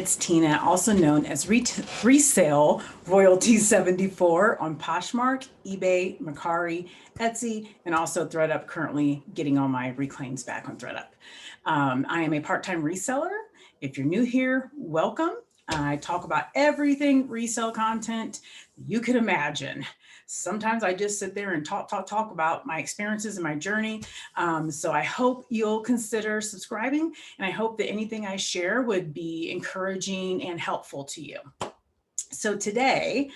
it's Tina, also known as Resale Royalty 74 on Poshmark, eBay, Mercari, Etsy, and also Thredup, currently getting all my reclaims back on Thredup. I am a part-time reseller. If you're new here, welcome. I talk about everything resale content you could imagine. Sometimes I just sit there and talk about my experiences and my journey. So I hope you'll consider subscribing, and I hope that anything I share would be encouraging and helpful to you. So today,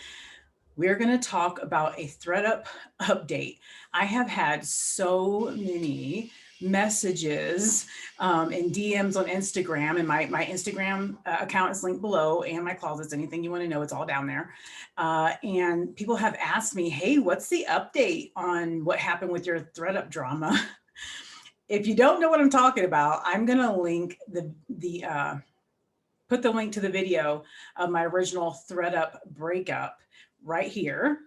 we're going to talk about a Thredup update. I have had so many messages and DMs on Instagram, and my Instagram account is linked below, and my closets. Anything you want to know, it's all down there. And people have asked me, hey, what's the update on what happened with your Thredup drama? If you don't know what I'm talking about, I'm going to link put the link to the video of my original Thredup breakup right here.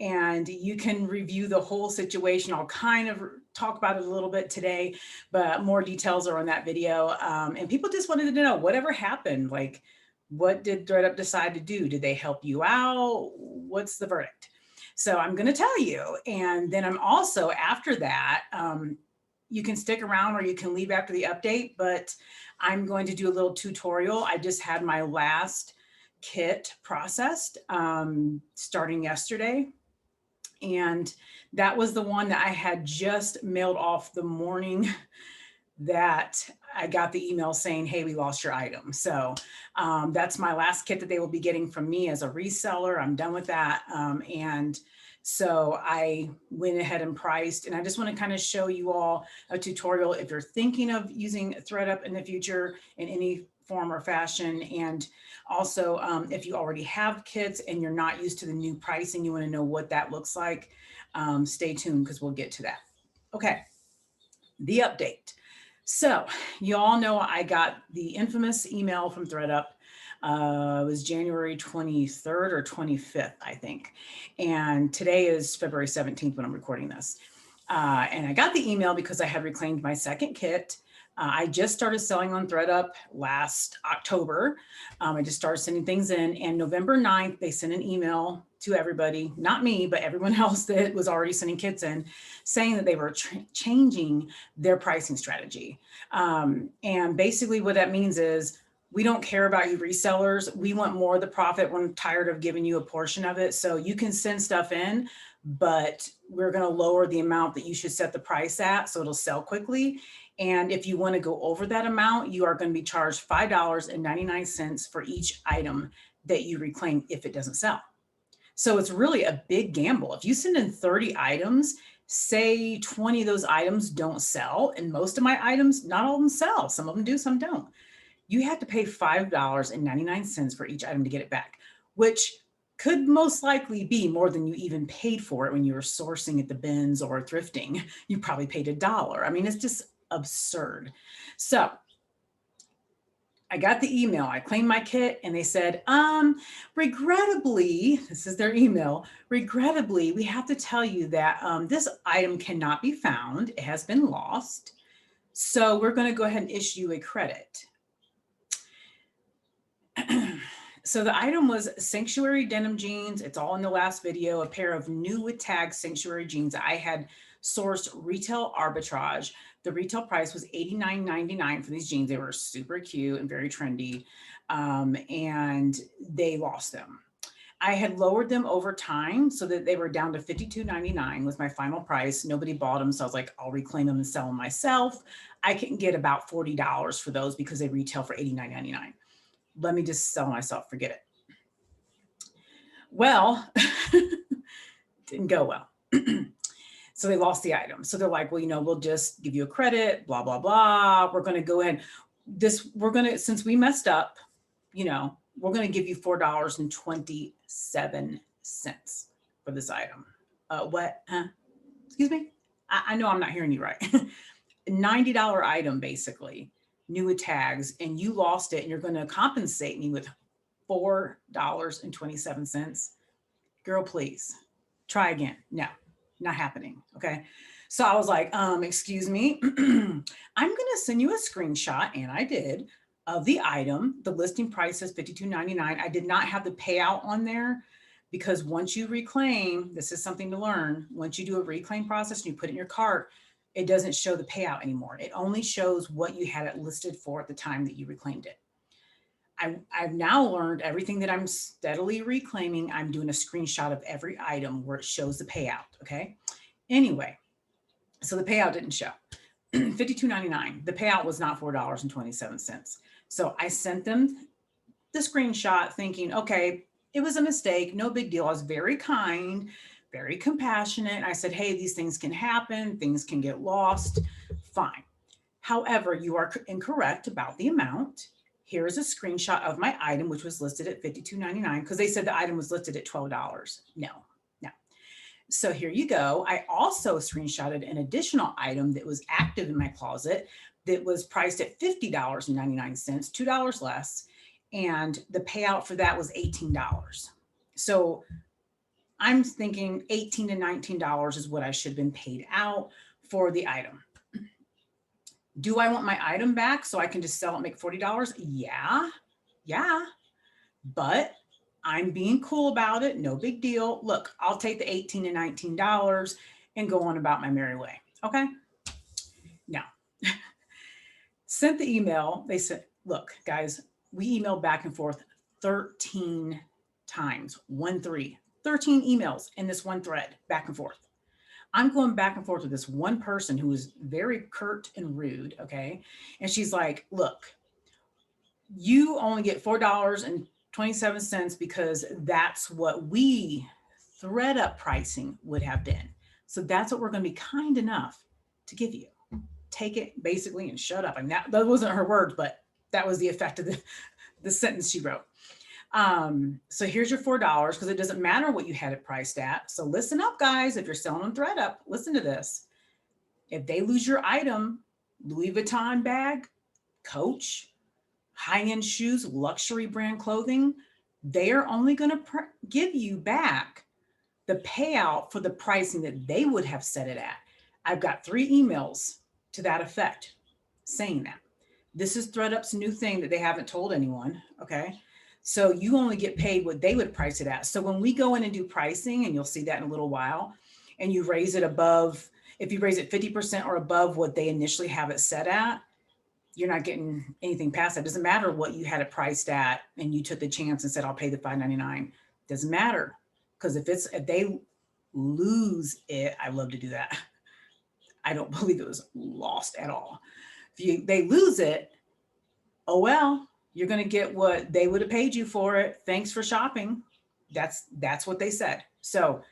And you can review the whole situation. I'll kind of talk about it a little bit today, but more details are on that video. And people just wanted to know whatever happened. Like, what did Thredup decide to do? Did they help you out? What's the verdict? So I'm going to tell you. And then I'm also, after that, you can stick around or you can leave after the update, but I'm going to do a little tutorial. I just had my last kit processed starting yesterday. And that was the one that I had just mailed off the morning that I got the email saying, hey, we lost your item. So that's my last kit that they will be getting from me as a reseller. I'm done with that. And so I went ahead and priced, and I just want to kind of show you all a tutorial if you're thinking of using Thredup in the future in any form or fashion. And also, if you already have kits and you're not used to the new pricing, you want to know what that looks like, stay tuned because we'll get to that. Okay, the update. So you all know I got the infamous email from Thredup. It was January 23rd or 25th, I think. And today is February 17th when I'm recording this. And I got the email because I had reclaimed my second kit. I just started selling on Thredup last October. I just started sending things in, and November 9th, they sent an email to everybody, not me, but everyone else that was already sending kits in, saying that they were changing their pricing strategy. And basically what that means is, we don't care about you resellers. We want more of the profit. We're tired of giving you a portion of it. So you can send stuff in, but we're going to lower the amount that you should set the price at so it'll sell quickly. And if you want to go over that amount, you are going to be charged $5.99 for each item that you reclaim if it doesn't sell. So it's really a big gamble. If you send in 30 items, say 20 of those items don't sell, and most of my items, not all of them sell. Some of them do, some don't. You have to pay $5.99 for each item to get it back, which could most likely be more than you even paid for it when you were sourcing at the bins or thrifting. You probably paid $1. I mean, it's just absurd. So I got the email, I claimed my kit, and they said, regrettably, this is their email, regrettably, we have to tell you that this item cannot be found. It has been lost. So we're going to go ahead and issue a credit. So the item was Sanctuary denim jeans. It's all in the last video, a pair of new with tag Sanctuary jeans. I had sourced retail arbitrage. The retail price was $89.99 for these jeans. They were super cute and very trendy, and they lost them. I had lowered them over time so that they were down to $52.99 was my final price. Nobody bought them, so I was like, I'll reclaim them and sell them myself. I can get about $40 for those because they retail for $89.99. Let me just sell myself, forget it. Well, didn't go well. So they lost the item. So they're like, well, we'll just give you a credit, blah, blah, blah. We're going to go ahead. Since we messed up, we're going to give you $4.27 for this item. What? Excuse me? I know I'm not hearing you right. $90 item, basically. New with tags, and you lost it, and you're going to compensate me with $4.27. Girl, please try again. No, not happening. Okay. So I was like, excuse me, I'm going to send you a screenshot. And I did of the item. The listing price is $52.99. I did not have the payout on there because once you reclaim, this is something to learn. Once you do a reclaim process and you put it in your cart, it doesn't show the payout anymore. It only shows what you had it listed for at the time that you reclaimed it. I've now learned everything that I'm steadily reclaiming. I'm doing a screenshot of every item where it shows the payout. Okay. Anyway, so the payout didn't show. $52.99. The payout was not $4.27. So I sent them the screenshot thinking, okay, it was a mistake. No big deal. I was very kind, very compassionate. I said, hey, these things can happen. Things can get lost. Fine. However, you are incorrect about the amount. Here is a screenshot of my item, which was listed at $52.99 because they said the item was listed at $12. No. So here you go. I also screenshotted an additional item that was active in my closet that was priced at $50.99, $2 less. And the payout for that was $18. So I'm thinking $18 to $19 is what I should have been paid out for the item. Do I want my item back so I can just sell it and make $40? Yeah. But I'm being cool about it. No big deal. Look, I'll take the $18 to $19 and go on about my merry way. Okay. Now, sent the email. They said, look, guys, we emailed back and forth 13 times, 13 emails in this one thread back and forth. I'm going back and forth with this one person who is very curt and rude. Okay. And she's like, look, you only get $4.27 because that's what we Thredup pricing would have been. So that's what we're going to be kind enough to give you. Take it basically and shut up. I mean, that wasn't her words, but that was the effect of the sentence she wrote. So here's your $4 because it doesn't matter what you had it priced at. So listen up, guys. If you're selling on Thredup, listen to this. If they lose your item, Louis Vuitton bag, Coach, high-end shoes, luxury brand clothing, they are only going to give you back the payout for the pricing that they would have set it at. I've got 3 emails to that effect saying that. This is Thredup's new thing that they haven't told anyone. Okay. So you only get paid what they would price it at. So when we go in and do pricing, and you'll see that in a little while, and you raise it above, if you raise it 50% or above what they initially have it set at, you're not getting anything past that. It doesn't matter what you had it priced at and you took the chance and said, I'll pay the $5.99. Doesn't matter. Because if they lose it, I love to do that. I don't believe it was lost at all. If they lose it, oh, well, you're going to get what they would have paid you for it. Thanks for shopping. That's what they said. So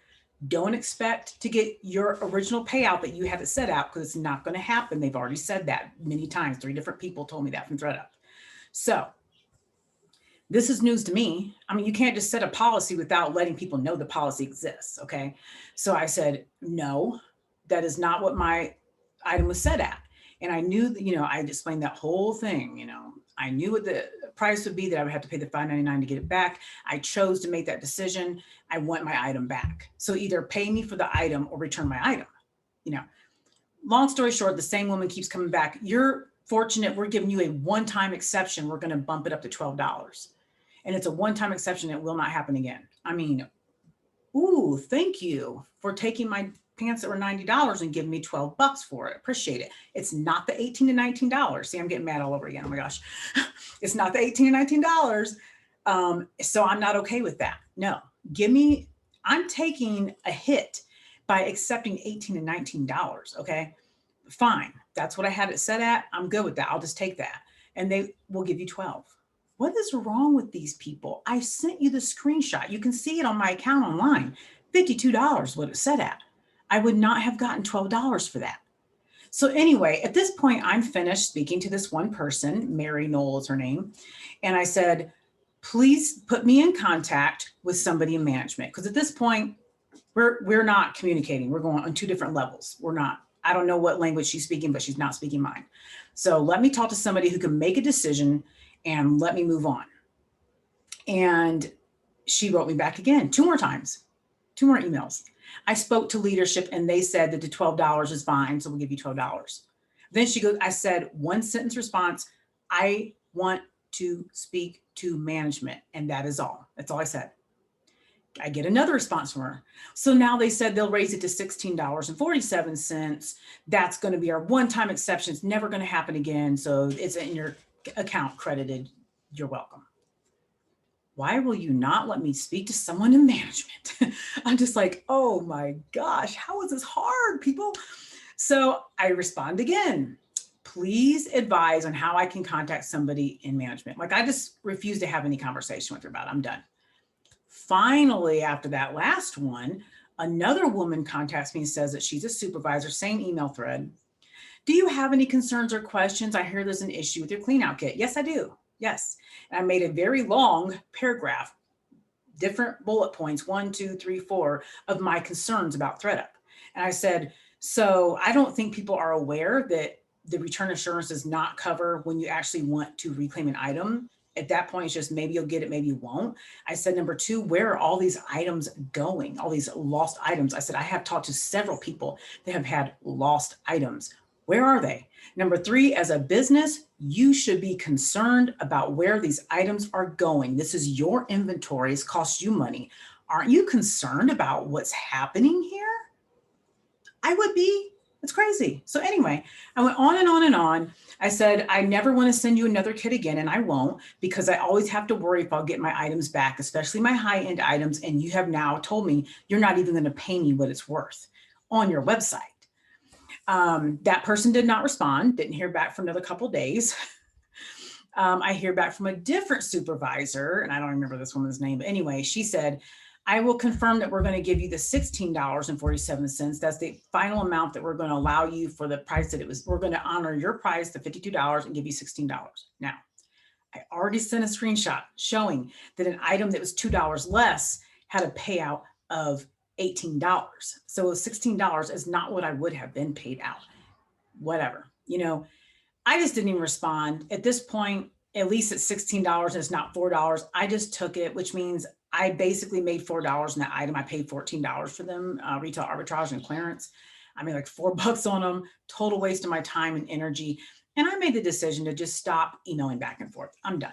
don't expect to get your original payout that you have it set out because it's not going to happen. They've already said that many times. 3 different people told me that from Thredup. So this is news to me. I mean, you can't just set a policy without letting people know the policy exists. Okay. So I said, no, that is not what my item was set at. And I knew that, I explained that whole thing, I knew what the price would be that I would have to pay the $5.99 to get it back. I chose to make that decision. I want my item back. So either pay me for the item or return my item. Long story short, the same woman keeps coming back. You're fortunate. We're giving you a one-time exception. We're going to bump it up to $12. And it's a one-time exception. It will not happen again. I mean, ooh, thank you for taking my pants that were $90 and giving me $12 for it. Appreciate it. It's not the $18 to $19. See, I'm getting mad all over again. Oh my gosh. It's not the $18 to $19. So I'm not okay with that. No, I'm taking a hit by accepting $18 to $19. Okay, fine. That's what I had it set at. I'm good with that. I'll just take that. And they will give you 12. What is wrong with these people? I sent you the screenshot. You can see it on my account online. $52 what it said at. I would not have gotten $12 for that. So anyway, at this point, I'm finished speaking to this one person. Mary Knoll is her name. And I said, please put me in contact with somebody in management. Because at this point, we're not communicating. We're going on 2 different levels. I don't know what language she's speaking, but she's not speaking mine. So let me talk to somebody who can make a decision and let me move on. And she wrote me back again, 2 more times, 2 more emails. I spoke to leadership and they said that the $12 is fine. So we'll give you $12. Then she goes, I said 1 sentence response. I want to speak to management. And that is all. That's all I said. I get another response from her. So now they said they'll raise it to $16.47. That's going to be our one-time exception. It's never going to happen again. So it's in your account credited. You're welcome. Why will you not let me speak to someone in management? I'm just like, oh my gosh, how is this hard, people? So I respond again. Please advise on how I can contact somebody in management. Like, I just refuse to have any conversation with her about it. I'm done. Finally, after that last one, another woman contacts me and says that she's a supervisor, same email thread. Do you have any concerns or questions? I hear there's an issue with your clean out kit. Yes, I do. Yes. And I made a very long paragraph, different bullet points, 1, 2, 3, 4 of my concerns about Thredup. And I said, so I don't think people are aware that the return assurance does not cover when you actually want to reclaim an item. At that point, it's just maybe you'll get it, maybe you won't. I said, number 2, where are all these items going? All these lost items. I said, I have talked to several people that have had lost items. Where are they? Number 3, as a business, you should be concerned about where these items are going. This is your inventory. It's cost you money. Aren't you concerned about what's happening here? I would be. It's crazy. So anyway, I went on and on and on. I said, I never want to send you another kit again, and I won't, because I always have to worry if I'll get my items back, especially my high-end items. And you have now told me you're not even going to pay me what it's worth on your website. That person did not respond, didn't hear back for another couple of days. I hear back from a different supervisor, and I don't remember this woman's name, but anyway, she said, I will confirm that we're going to give you the $16.47. That's the final amount that we're going to allow you for the price that it was. We're going to honor your price, the $52, and give you $16. Now, I already sent a screenshot showing that an item that was $2 less had a payout of $18. So $16 is not what I would have been paid out. Whatever, I just didn't even respond. At this point, at least at $16, it's not $4. I just took it, which means I basically made $4 in that item. I paid $14 for them, retail arbitrage and clearance. I made like $4 on them, total waste of my time and energy. And I made the decision to just stop emailing back and forth. I'm done.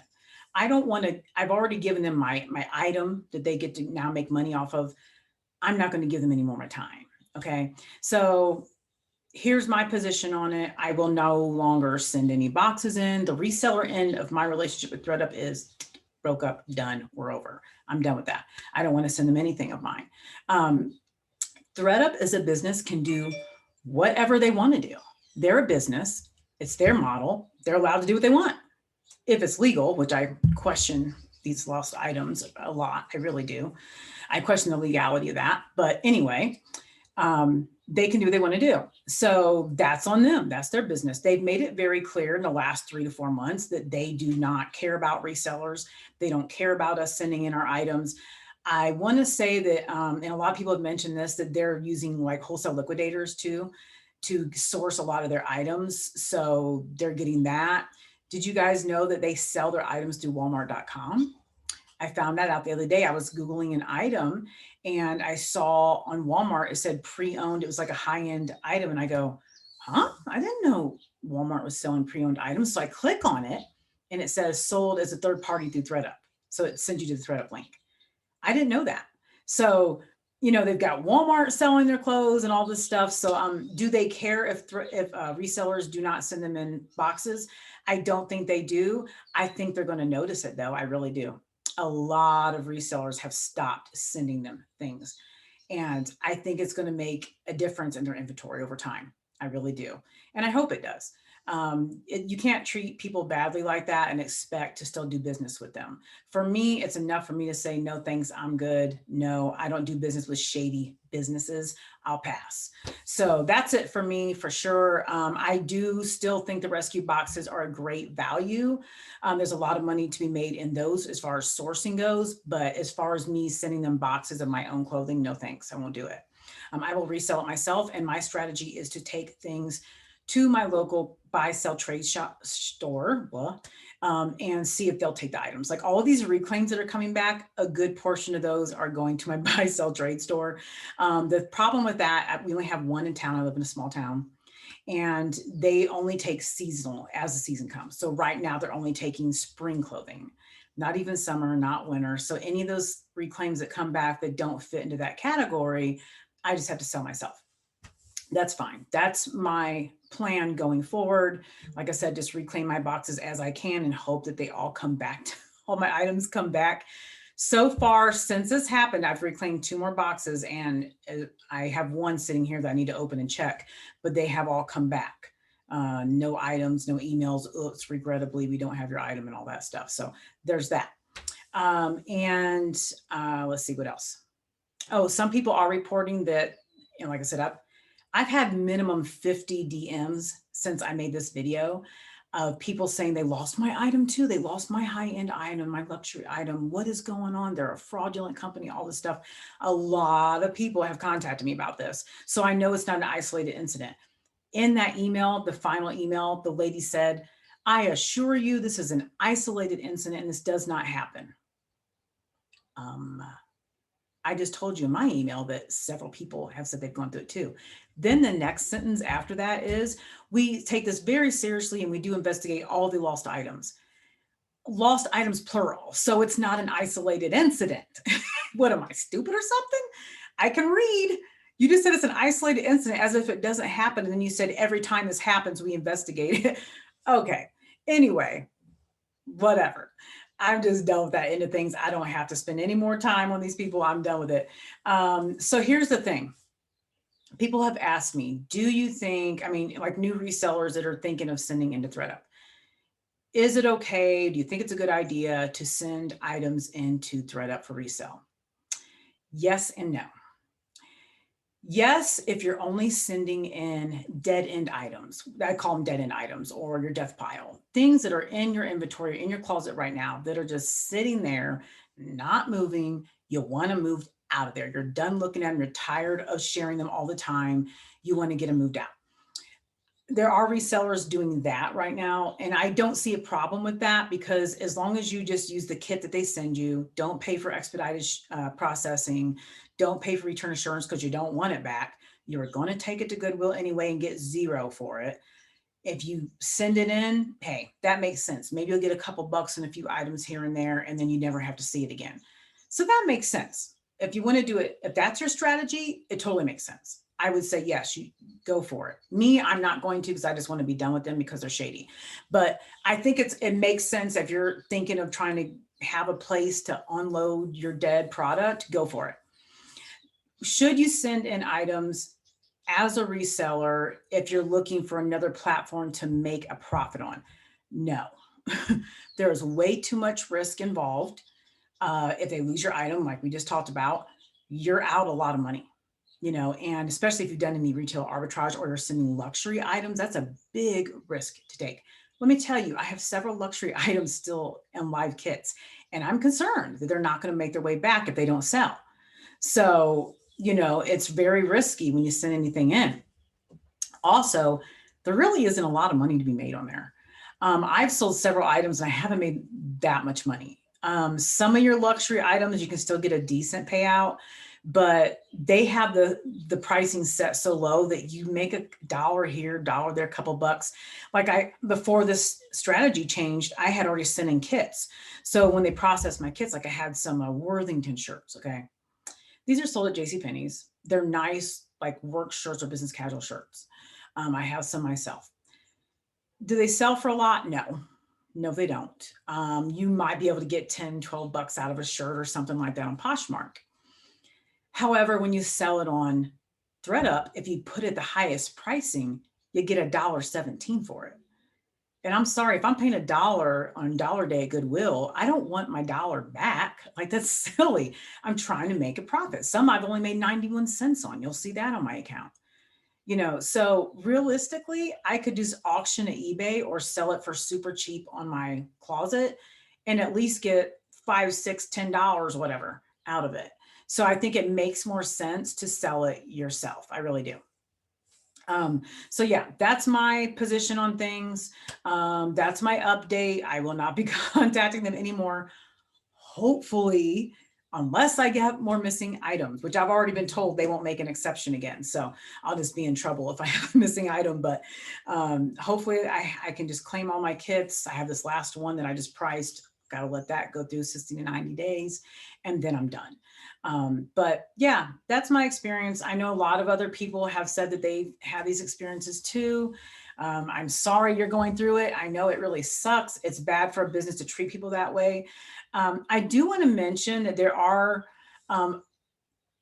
I don't want to, I've already given them my item that they get to now make money off of. I'm not going to give them any more of my time. Okay. So here's my position on it. I will no longer send any boxes in. The reseller end of my relationship with Thredup is broke up, done, we're over. I'm done with that. I don't want to send them anything of mine. Thredup as a business can do whatever they want to do. They're a business. It's their model. They're allowed to do what they want. If it's legal, which I question these lost items a lot. I really do. I question the legality of that. But anyway, they can do what they want to do. So that's on them. That's their business. They've made it very clear in the last 3 to 4 months that they do not care about resellers. They don't care about us sending in our items. I want to say that, and a lot of people have mentioned this, that they're using like wholesale liquidators too, to source a lot of their items. So they're getting that. Did you guys know that they sell their items through Walmart.com? I found that out the other day. I was Googling an item and I saw on Walmart, it said pre-owned. It was like a high-end item. And I go, huh? I didn't know Walmart was selling pre-owned items. So I click on it and it says sold as a third party through Thredup. So it sends you to the Thredup link. I didn't know that. So, they've got Walmart selling their clothes and all this stuff. So do they care if resellers do not send them in boxes? I don't think they do. I think they're going to notice it though. I really do. A lot of resellers have stopped sending them things. And I think it's going to make a difference in their inventory over time. I really do. And I hope it does. You can't treat people badly like that and expect to still do business with them. For me, it's enough for me to say, no, thanks, I'm good. No, I don't do business with shady businesses. I'll pass. So that's it for me for sure. I do still think the rescue boxes are a great value. There's a lot of money to be made in those as far as sourcing goes, but as far as me sending them boxes of my own clothing, no thanks, I won't do it. I will resell it myself. And my strategy is to take things to my local buy, sell, trade shop store, and see if they'll take the items. Like all of these reclaims that are coming back, a good portion of those are going to my buy, sell, trade store. The problem with that, we only have one in town. I live in a small town. and they only take seasonal as the season comes. So right now they're only taking spring clothing, not even summer, not winter. So any of those reclaims that come back that don't fit into that category, I just have to sell myself. That's fine. That's my plan going forward. Like I said, just reclaim my boxes as I can and hope that they all come back. All my items come back. So far, since this happened, I've reclaimed 2 more boxes, and I have one sitting here that I need to open and check, but they have all come back. No items, no emails. Oops, regrettably, we don't have your item and all that stuff. So there's that. Let's see what else. Oh, some people are reporting that, like I said, I've had minimum 50 DMs since I made this video of people saying they lost my item too. They lost my high-end item, my luxury item. What is going on? They're a fraudulent company, all this stuff. A lot of people have contacted me about this. So I know it's not an isolated incident. In that email, the final email, the lady said, I assure you this is an isolated incident and this does not happen. I just told you in my email that several people have said they've gone through it too. Then the next sentence after that is, we take this very seriously and we do investigate all the lost items. Lost items plural, so it's not an isolated incident. What am I, stupid or something? I can read. You just said it's an isolated incident as if it doesn't happen. And then you said every time this happens, we investigate it. Okay, anyway, whatever. I'm just done with that end of things. I don't have to spend any more time on these people. I'm done with it. So here's the thing. People have asked me, do you think, like new resellers that are thinking of sending into Thredup, is it okay? Do you think it's a good idea to send items into Thredup for resale? Yes and no. Yes, if you're only sending in dead end items, I call them dead end items, or your death pile, things that are in your inventory, in your closet right now that are just sitting there, not moving. You want to move out of there. You're done looking at them. You're tired of sharing them all the time. You want to get them moved out. There are resellers doing that right now. And I don't see a problem with that, because as long as you just use the kit that they send you, don't pay for expedited processing, don't pay for return assurance because you don't want it back. You're going to take it to Goodwill anyway and get $0 for it. If you send it in, hey, that makes sense. Maybe you'll get a couple bucks and a few items here and there, and then you never have to see it again. So that makes sense. If you want to do it, if that's your strategy, it totally makes sense. I would say, yes, you go for it. Me, I'm not going to, because I just want to be done with them because they're shady. But I think it makes sense if you're thinking of trying to have a place to unload your dead product, go for it. Should you send in items as a reseller if you're looking for another platform to make a profit on? No. There's way too much risk involved. If they lose your item, like we just talked about, you're out a lot of money. And especially if you've done any retail arbitrage or you're sending luxury items, that's a big risk to take. Let me tell you, I have several luxury items still in live kits, and I'm concerned that they're not going to make their way back if they don't sell. So, it's very risky when you send anything in. Also, there really isn't a lot of money to be made on there. I've sold several items and I haven't made that much money. Some of your luxury items, you can still get a decent payout, but they have the pricing set so low that you make $1 here, $1 there, a couple bucks. Like before this strategy changed, I had already sent in kits. So when they processed my kits, like I had some Worthington shirts. Okay. These are sold at JCPenney's. They're nice, like work shirts or business casual shirts. I have some myself. Do they sell for a lot? No, they don't. You might be able to get 10, 12 bucks out of a shirt or something like that on Poshmark. However, when you sell it on Thredup, if you put it the highest pricing, you get $1.17 for it. And I'm sorry, if I'm paying $1 on Dollar Day at Goodwill, I don't want my dollar back. Like, that's silly. I'm trying to make a profit. Some I've only made 91 cents on. You'll see that on my account. So realistically, I could just auction at eBay or sell it for super cheap on my closet and at least get $5, $6, $10, whatever out of it. So I think it makes more sense to sell it yourself. I really do. So yeah, that's my position on things. That's my update. I will not be contacting them anymore. Hopefully, unless I get more missing items, which I've already been told they won't make an exception again. So I'll just be in trouble if I have a missing item, but hopefully I can just claim all my kits. I have this last one that I just priced. Got to let that go through 60 to 90 days and then I'm done. But yeah, that's my experience. I know a lot of other people have said that they've had these experiences too. I'm sorry you're going through it. I know it really sucks. It's bad for a business to treat people that way. I do want to mention that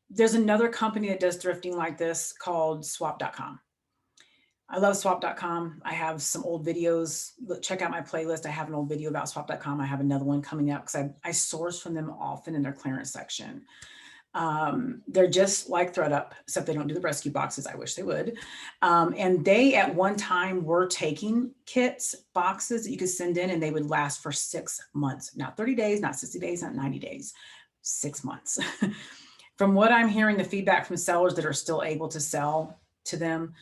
there's another company that does thrifting like this called swap.com. I love swap.com. I have some old videos. Check out my playlist. I have an old video about swap.com. I have another one coming up because I source from them often in their clearance section. They're just like Thredup, except they don't do the rescue boxes. I wish they would. And they at one time were taking kits, boxes that you could send in and they would last for 6 months, not 30 days, not 60 days, not 90 days, 6 months. From what I'm hearing, the feedback from sellers that are still able to sell to them,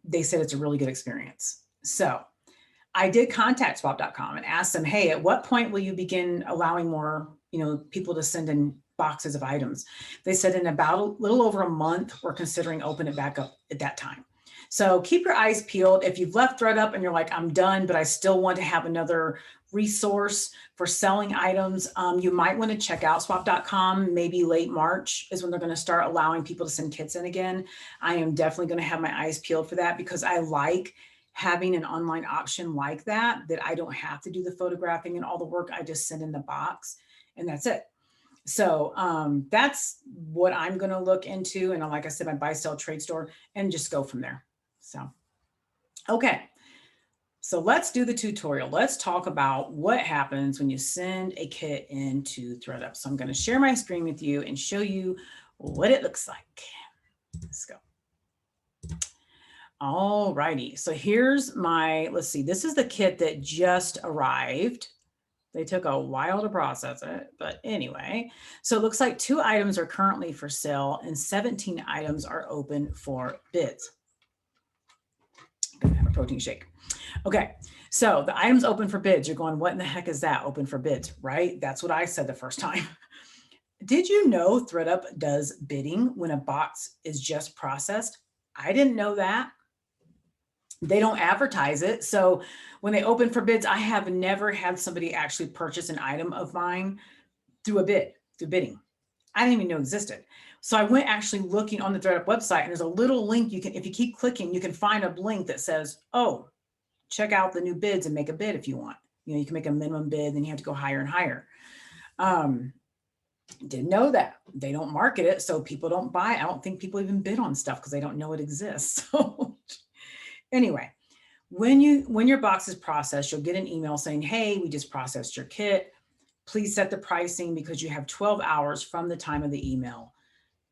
they said it's a really good experience. So I did contact swap.com and ask them, hey, at what point will you begin allowing more, people to send in boxes of items? They said in about a little over a month, we're considering opening it back up at that time. So keep your eyes peeled. If you've left Thredup and you're like, I'm done, but I still want to have another resource for selling items, you might want to check out swap.com. Maybe late March is when they're going to start allowing people to send kits in again. I am definitely going to have my eyes peeled for that because I like having an online option like that I don't have to do the photographing and all the work. I just send in the box and that's it. So that's what I'm going to look into. And like I said, my buy, sell, trade store and just go from there. So, okay. So let's do the tutorial. Let's talk about what happens when you send a kit into Thredup. So I'm going to share my screen with you and show you what it looks like. Let's go. All righty. So here's let's see, this is the kit that just arrived. They took a while to process it, but anyway, so it looks like 2 items are currently for sale and 17 items are open for bids. I'm gonna have a protein shake. Okay, so the items open for bids. You're going, what in the heck is that? Open for bids, right? That's what I said the first time. Did you know Thredup does bidding when a box is just processed? I didn't know that. They don't advertise it. So when they open for bids, I have never had somebody actually purchase an item of mine through bidding. I didn't even know it existed. So I went actually looking on the Thredup website and there's a little link you can, if you keep clicking, you can find a link that says, oh, check out the new bids and make a bid if you want. You can make a minimum bid, then you have to go higher and higher. Didn't know that. They don't market it, so people don't buy. I don't think people even bid on stuff because they don't know it exists. So anyway, when your box is processed, you'll get an email saying, hey, we just processed your kit. Please set the pricing because you have 12 hours from the time of the email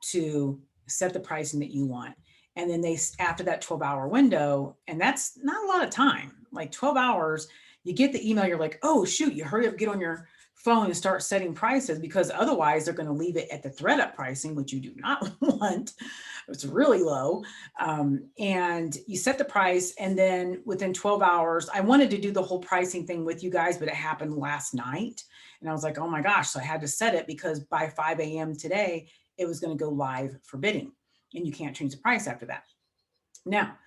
to set the pricing that you want. And then after that 12-hour window, and that's not a lot of time, like 12 hours, you get the email, you're like, oh, shoot, you hurry up, get on your phone and start setting prices because otherwise they're going to leave it at the Thredup pricing, which you do not want. It's really low. And you set the price. And then within 12 hours, I wanted to do the whole pricing thing with you guys, but it happened last night. And I was like, oh my gosh. So I had to set it because by 5 a.m. today, it was going to go live for bidding. And you can't change the price after that. Now,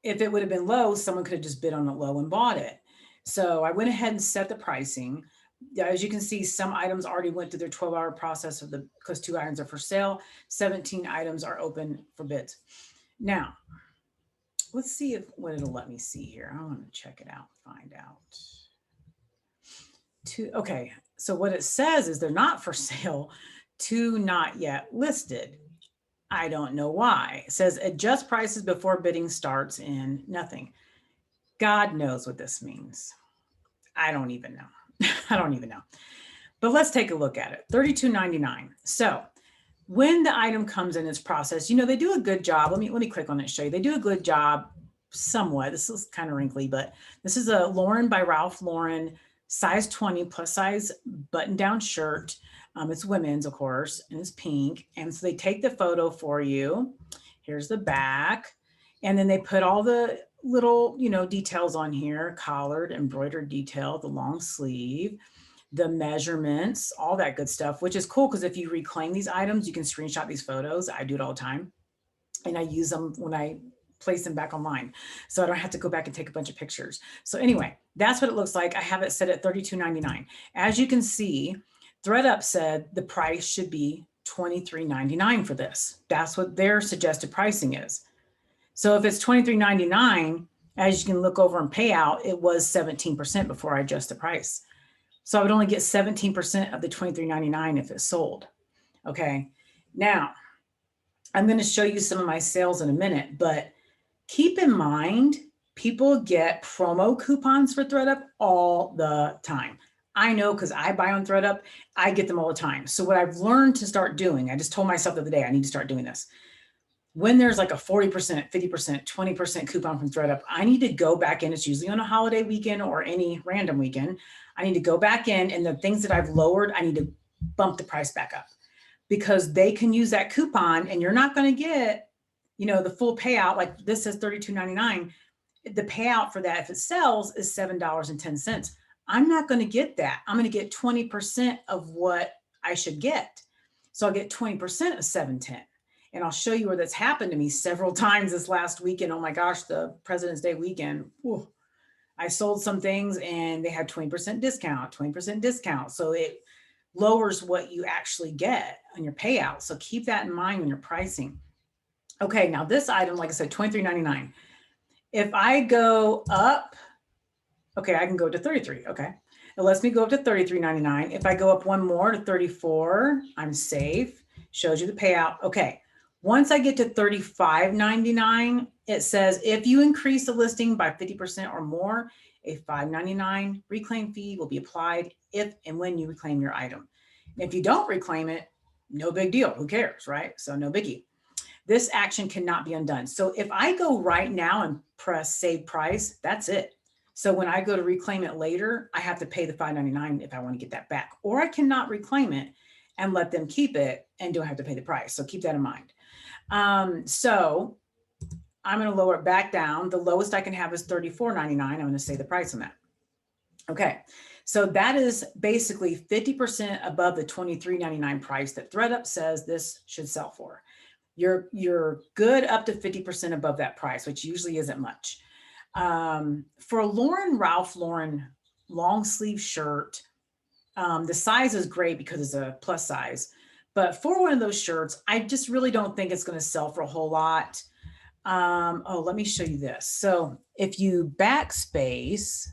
if it would have been low, someone could have just bid on it low and bought it. So I went ahead and set the pricing. As you can see, some items already went through their 12-hour process because 2 items are for sale. 17 items are open for bids. Now, let's see what it'll let me see here. I want to check it out, find out. Okay, so what it says is they're not for sale, 2 not yet listed. I don't know why. It says adjust prices before bidding starts in nothing. God knows what this means. I don't even know. I don't even know. But let's take a look at it. $32.99. So when the item comes in its processed, they do a good job. Let me click on it and show you. They do a good job somewhat. This is kind of wrinkly, but this is a Lauren by Ralph Lauren, size 20 plus size button down shirt. It's women's, of course, and it's pink. And so they take the photo for you. Here's the back. And then they put all the little, details on here, collared, embroidered detail, the long sleeve. the measurements, all that good stuff, which is cool because if you reclaim these items, you can screenshot these photos. I do it all the time. And I use them when I place them back online. So I don't have to go back and take a bunch of pictures. So anyway, that's what it looks like. I have it set at $32.99. As you can see, Thredup said the price should be $23.99 for this. That's what their suggested pricing is. So if it's $23.99, as you can look over in payout, it was 17% before I adjust the price. So I would only get 17% of the $23.99 if it's sold. Okay. Now, I'm going to show you some of my sales in a minute, but keep in mind, people get promo coupons for Thredup all the time. I know because I buy on Thredup, I get them all the time. So what I've learned to start doing, I just told myself the other day, I need to start doing this. When there's like a 40%, 50%, 20% coupon from Thredup, I need to go back in. It's usually on a holiday weekend or any random weekend. I need to go back in, and the things that I've lowered, I need to bump the price back up, because they can use that coupon and you're not going to get, the full payout. Like this says $32.99. The payout for that, if it sells, is $7.10. I'm not going to get that. I'm going to get 20% of what I should get. So I'll get 20% of $7.10. And I'll show you where that's happened to me several times this last weekend. Oh my gosh, the President's Day weekend. Whew. I sold some things and they had 20% discount, 20% discount. So it lowers what you actually get on your payout. So keep that in mind when you're pricing. Okay, now this item, like I said, $23.99. If I go up, okay, I can go to $33. Okay, it lets me go up to $33.99. If I go up one more to $34, I'm safe. Shows you the payout. Okay, once I get to $35.99, it says if you increase the listing by 50% or more, a $5.99 reclaim fee will be applied if and when you reclaim your item. And if you don't reclaim it, no big deal. Who cares, right? So no biggie. This action cannot be undone. So if I go right now and press save price, that's it. So when I go to reclaim it later, I have to pay the $5.99 if I want to get that back, or I cannot reclaim it and let them keep it and don't have to pay the price. So keep that in mind. So I'm going to lower it back down. The lowest I can have is $34.99. I'm going to say the price on that. Okay. So that is basically 50% above the $23.99 price that Thredup says this should sell for. You're good up to 50% above that price, which usually isn't much. For a Ralph Lauren long sleeve shirt, the size is great because it's a plus size. But for one of those shirts, I just really don't think it's going to sell for a whole lot. Let me show you this. So if you backspace,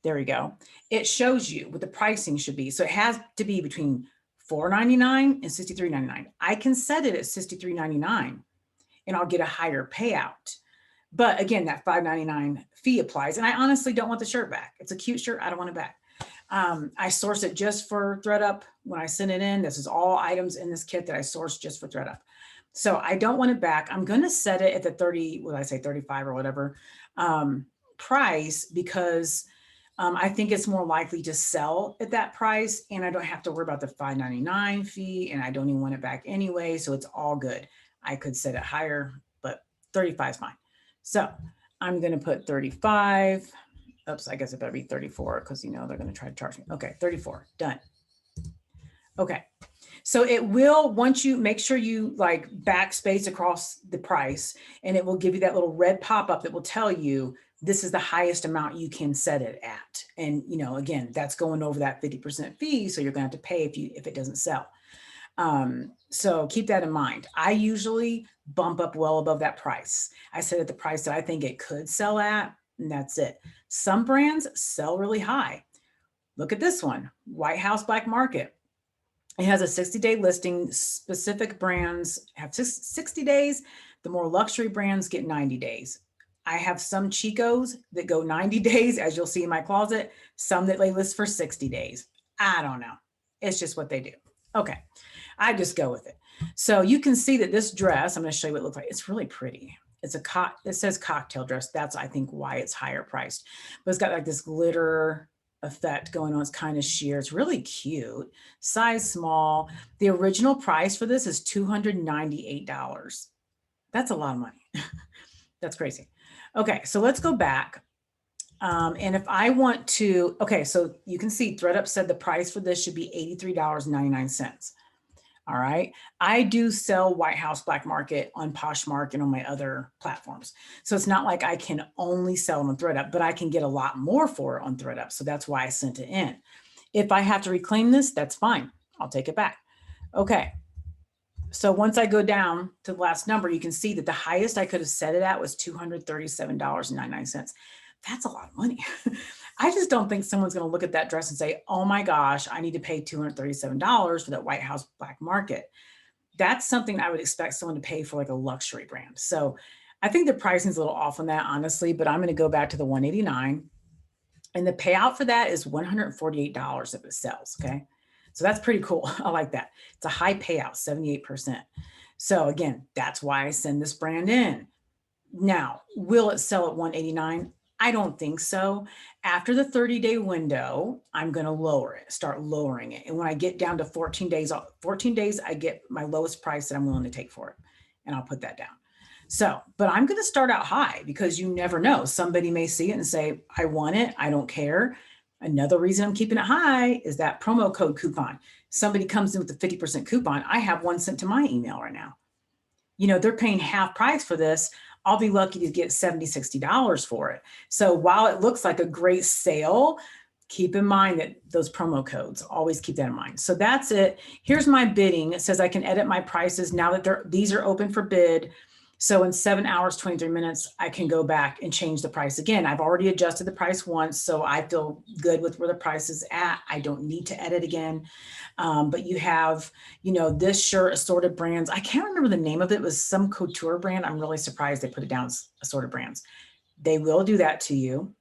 there we go. It shows you what the pricing should be. So it has to be between $4.99 and $63.99. I can set it at $63.99 and I'll get a higher payout. But again, that $5.99 fee applies. And I honestly don't want the shirt back. It's a cute shirt. I don't want it back. I source it just for Thredup. When I send it in, this is all items in this kit that I source just for Thredup. So I don't want it back. I'm going to set it at the 35 or whatever price, because I think it's more likely to sell at that price, and I don't have to worry about the $5.99 fee, and I don't even want it back anyway. So it's all good. I could set it higher, but 35 is fine. So I'm going to put 35. Oops, I guess it better be 34 because they're going to try to charge me. Okay, 34, done. Okay, so it will, once you make sure you like backspace across the price, and it will give you that little red pop-up that will tell you this is the highest amount you can set it at. And again, that's going over that 50% fee, so you're going to have to pay if it doesn't sell. So keep that in mind. I usually bump up well above that price. I set at the price that I think it could sell at, and that's it. Some brands sell really high. Look at this one, White House Black Market. It has a 60-day listing. Specific brands have 60 days. The more luxury brands get 90 days. I have some Chicos that go 90 days, as you'll see in my closet, some that they list for 60 days. I don't know. It's just what they do. Okay, I just go with it. So you can see that this dress, I'm going to show you what it looks like. It's really pretty. It says cocktail dress. That's, I think, why it's higher priced. But it's got like this glitter effect going on. It's kind of sheer. It's really cute. Size small. The original price for this is $298. That's a lot of money. That's crazy. Okay, so let's go back. And if I want to, okay, so you can see Thredup said the price for this should be $83.99. All right. I do sell White House Black Market on Poshmark and on my other platforms. So it's not like I can only sell on Thredup, but I can get a lot more for it on Thredup. So that's why I sent it in. If I have to reclaim this, that's fine. I'll take it back. Okay. So once I go down to the last number, you can see that the highest I could have set it at was $237.99. That's a lot of money. I just don't think someone's going to look at that dress and say, oh my gosh, I need to pay $237 for that White House Black Market. That's something I would expect someone to pay for like a luxury brand. So I think the pricing is a little off on that, honestly, but I'm going to go back to the $189. And the payout for that is $148 if it sells. Okay. So that's pretty cool. I like that. It's a high payout, 78%. So again, that's why I send this brand in. Now, will it sell at $189? I don't think so. After the 30-day window, I'm going to lower it, start lowering it. And when I get down to 14 days, I get my lowest price that I'm willing to take for it. And I'll put that down. So, but I'm going to start out high because you never know. Somebody may see it and say, I want it. I don't care. Another reason I'm keeping it high is that promo code coupon. Somebody comes in with a 50% coupon. I have one sent to my email right now. You know, they're paying half price for this. I'll be lucky to get $70, $60 for it. So while it looks like a great sale, keep in mind that those promo codes, always keep that in mind. So that's it. Here's my bidding. It says I can edit my prices now that these are open for bid. So in 7 hours, 23 minutes, I can go back and change the price again. I've already adjusted the price once, so I feel good with where the price is at. I don't need to edit again. But you have, you know, this shirt, assorted brands. I can't remember the name of it. It was some couture brand. I'm really surprised they put it down as assorted brands. They will do that to you.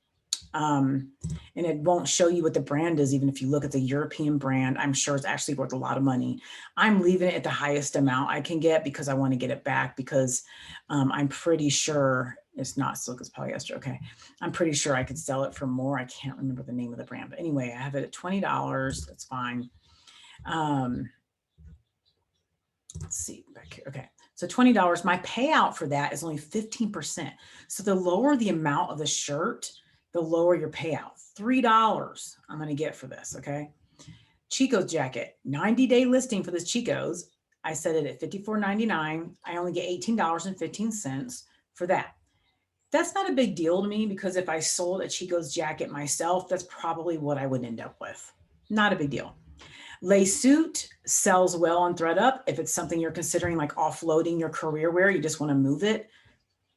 And it won't show you what the brand is. Even if you look at the European brand, I'm sure it's actually worth a lot of money. I'm leaving it at the highest amount I can get because I want to get it back because I'm pretty sure it's not silk, it's polyester. Okay. I'm pretty sure I could sell it for more. I can't remember the name of the brand, but anyway, I have it at $20. That's fine. Let's see back here. Okay. So $20, my payout for that is only 15%. So the lower the amount of the shirt, the lower your payout. $3 I'm going to get for this. Okay. Chico's jacket, 90-day listing for this Chico's. I set it at $54.99. I only get $18.15 for that. That's not a big deal to me because if I sold a Chico's jacket myself, that's probably what I would end up with. Not a big deal. Lay suit sells well on Thredup. If it's something you're considering like offloading your career wear, you just want to move it.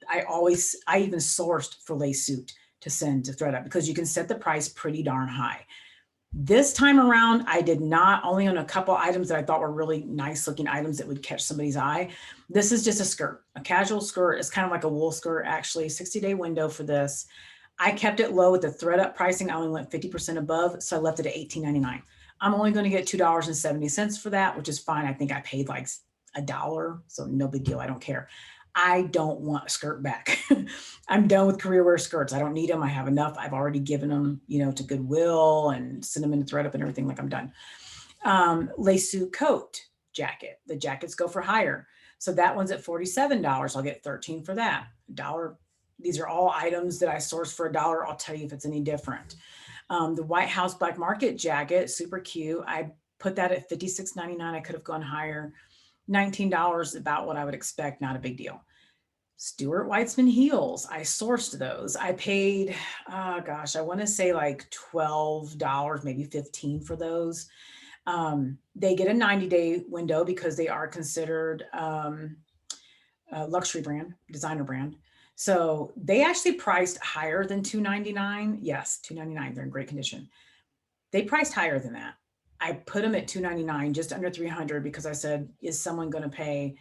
I even sourced for lay suit to send to Thredup because you can set the price pretty darn high. This time around, I did not, only on a couple items that I thought were really nice looking items that would catch somebody's eye. This is just a skirt, a casual skirt. It's kind of like a wool skirt, actually, 60-day window for this. I kept it low with the Thredup pricing. I only went 50% above, so I left it at $18.99. I'm only going to get $2.70 for that, which is fine. I think I paid like $1, so no big deal. I don't care. I don't want a skirt back. I'm done with career wear skirts. I don't need them. I have enough. I've already given them, you know, to Goodwill and sent them in to Thredup and everything. Like I'm done. Lace suit coat jacket. The jackets go for higher. So that one's at $47. I'll get $13 for that. $1. These are all items that I source for $1. I'll tell you if it's any different. The White House Black Market jacket, super cute. I put that at $56.99. I could have gone higher. $19, about what I would expect, not a big deal. Stuart Weitzman heels, I sourced those. I paid, I want to say like $12, maybe $15 for those. They get a 90-day window because they are considered a luxury brand, designer brand. So they actually priced higher than $299. Yes, $299. They're in great condition. They priced higher than that. I put them at $299, just under $300, because I said, is someone going to pay?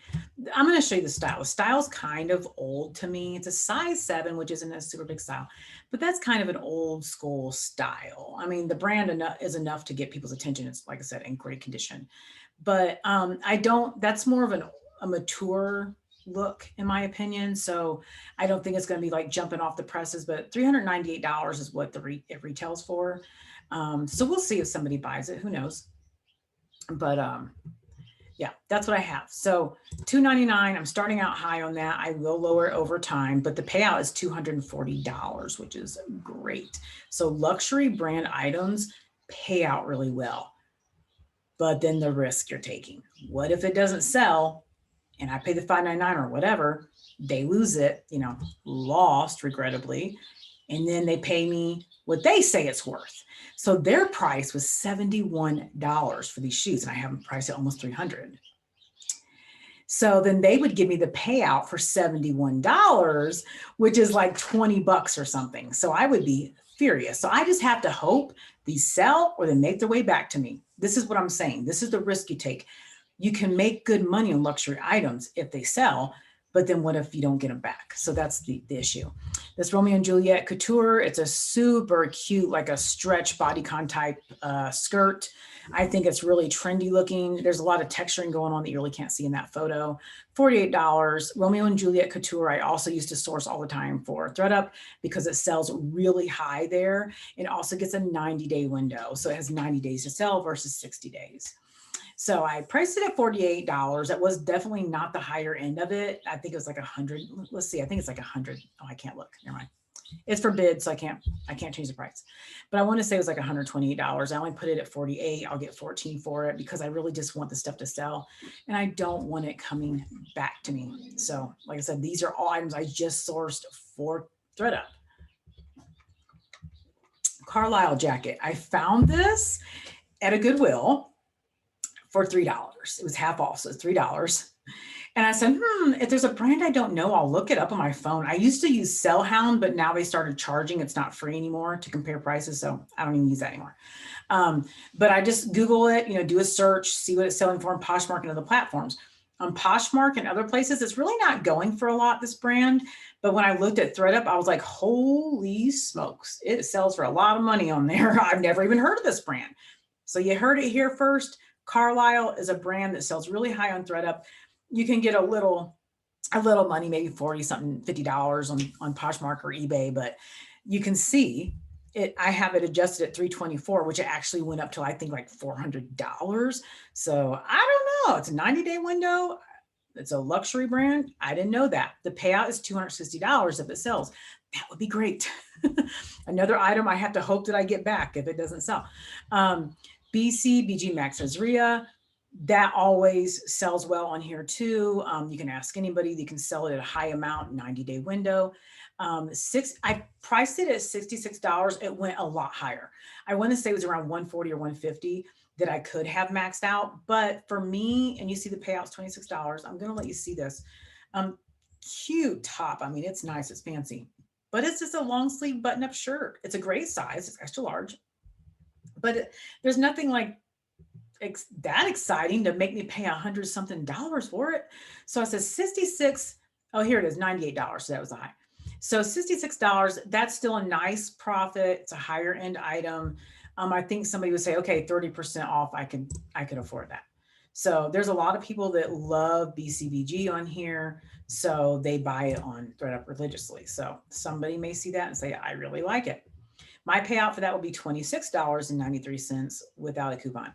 I'm going to show you the style. The style's kind of old to me. It's a size 7, which isn't a super big style, but that's kind of an old school style. I mean, the brand is enough to get people's attention. It's, like I said, in great condition. But that's more of a mature look, in my opinion. So I don't think it's going to be like jumping off the presses, but $398 is what it retails for. So we'll see if somebody buys it. Who knows? But Yeah, that's what I have. So $299, I'm starting out high on that. I will lower it over time, but the payout is $240, which is great. So luxury brand items pay out really well, but then the risk you're taking. What if it doesn't sell and I pay the $599 or whatever, they lose it, lost regrettably, and then they pay me what they say it's worth. So their price was $71 for these shoes, and I have them priced at almost $300. So then they would give me the payout for $71, which is like 20 bucks or something. So I would be furious. So I just have to hope these sell or they make their way back to me. This is what I'm saying. This is the risk you take. You can make good money on luxury items if they sell, but then what if you don't get them back? So that's the issue. This Romeo and Juliet couture, it's a super cute, like a stretch bodycon type skirt. I think it's really trendy looking. There's a lot of texturing going on that you really can't see in that photo. $48. Romeo and Juliet couture, I also used to source all the time for Thredup because it sells really high there. It also gets a 90-day window. So it has 90 days to sell versus 60 days. So I priced it at $48. That was definitely not the higher end of it. I think it was like 100. Let's see. I think it's like 100. Oh, I can't look. Never mind. It's for bid, so I can't change the price. But I want to say it was like $128. I only put it at 48. I'll get 14 for it because I really just want the stuff to sell and I don't want it coming back to me. So like I said, these are all items I just sourced for Thredup. Carlisle jacket. I found this at a Goodwill for $3. It was half off, so it's $3. And I said, if there's a brand I don't know, I'll look it up on my phone. I used to use Sellhound, but now they started charging. It's not free anymore to compare prices, so I don't even use that anymore. But I just Google it, do a search, see what it's selling for on Poshmark and other platforms. On Poshmark and other places, it's really not going for a lot, this brand. But when I looked at Thredup, I was like, holy smokes, it sells for a lot of money on there. I've never even heard of this brand. So you heard it here first. Carlisle is a brand that sells really high on Thredup. You can get a little money, maybe 40 something, $50 on Poshmark or eBay, but you can see it. I have it adjusted at $324, which it actually went up to, I think, like $400. So I don't know. It's a 90-day window. It's a luxury brand. I didn't know that. The payout is $260 if it sells. That would be great. Another item I have to hope that I get back if it doesn't sell. BG Max Azria, that always sells well on here too. You can ask anybody. You can sell it at a high amount, 90-day window. I priced it at $66. It went a lot higher. I want to say it was around $140 or $150 that I could have maxed out. But for me, and you see the payout's $26. I'm going to let you see this. Cute top. I mean, it's nice. It's fancy. But it's just a long sleeve button-up shirt. It's a great size. It's extra large. But there's nothing like that exciting to make me pay $100 something for it. So I said 66. Oh, here it is, $98. So that was a high. So $66, that's still a nice profit. It's a higher end item. I think somebody would say, okay, 30% off. I could afford that. So there's a lot of people that love BCBG on here. So they buy it on Thredup religiously. So somebody may see that and say, I really like it. My payout for that would be $26.93 without a coupon.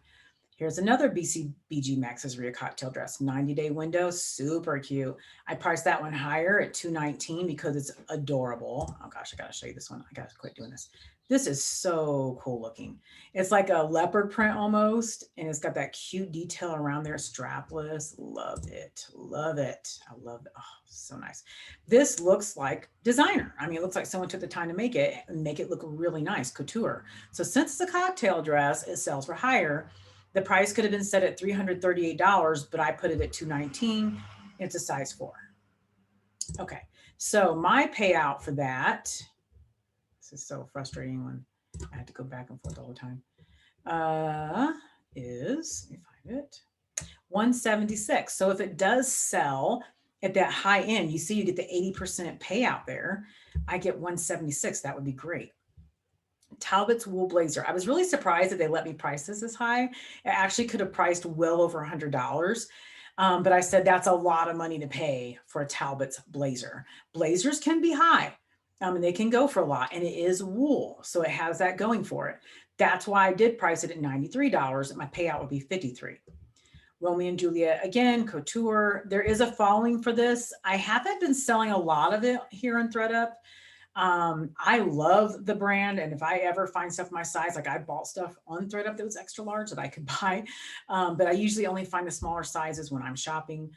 Here's another BG Max Azria cocktail dress, 90-day window, super cute. I priced that one higher at $219 because it's adorable. Oh gosh, I gotta show you this one. I gotta quit doing this. This is so cool looking. It's like a leopard print almost, and it's got that cute detail around there, strapless. Love it, love it. I love it. Oh, so nice. This looks like designer. I mean, it looks like someone took the time to make it and make it look really nice, couture. So since it's a cocktail dress, it sells for higher. The price could have been set at $338, but I put it at $219. It's a size 4. Okay, so my payout for that, this is so frustrating when I have to go back and forth all the time, is, let me find it, $176. So if it does sell at that high end, you see you get the 80% payout there. I get $176. That would be great. Talbot's wool blazer. I was really surprised that they let me price this high. It actually could have priced well over $100. But I said, that's a lot of money to pay for a Talbot's blazer. Blazers can be high and they can go for a lot, and it is wool. So it has that going for it. That's why I did price it at $93 and my payout would be $53. Romeo and Juliet, again, couture. There is a following for this. I haven't been selling a lot of it here on Thredup. I love the brand. And if I ever find stuff my size, like I bought stuff on Thredup that was extra large that I could buy. But I usually only find the smaller sizes when I'm shopping.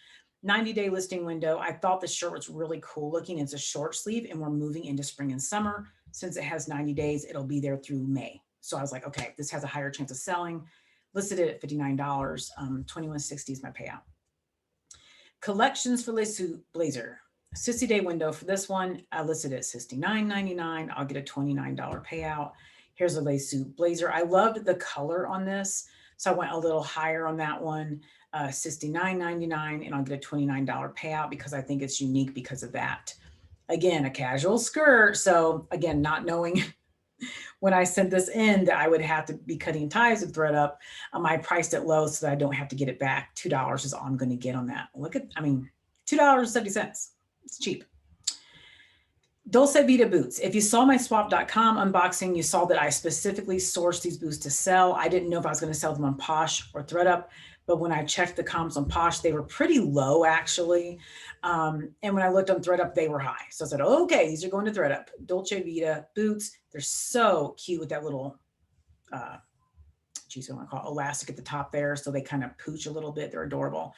90-day listing window. I thought the shirt was really cool looking. It's a short sleeve and we're moving into spring and summer. Since it has 90 days, it'll be there through May. So I was like, okay, this has a higher chance of selling. Listed it at $59, $21.60 is my payout. Collections for Le Suit Blazer. 60-day window for this one. I listed it at $69.99. I'll get a $29 payout. Here's a Le Suit Blazer. I loved the color on this, so I went a little higher on that one. $69.99, and I'll get a $29 payout because I think it's unique because of that. Again, a casual skirt. So again, not knowing when I sent this in that I would have to be cutting ties with Thredup, I priced it low so that I don't have to get it back. $2 is all I'm going to get on that. Look at, $2.70. It's cheap. Dolce Vita boots. If you saw my swap.com unboxing, you saw that I specifically sourced these boots to sell. I didn't know if I was going to sell them on Posh or Thredup, but when I checked the comps on Posh, they were pretty low actually. And when I looked on Thredup, they were high. So I said, okay, these are going to Thredup. Dolce Vita boots. They're so cute with that little, I want to call it elastic at the top there. So they kind of pooch a little bit. They're adorable.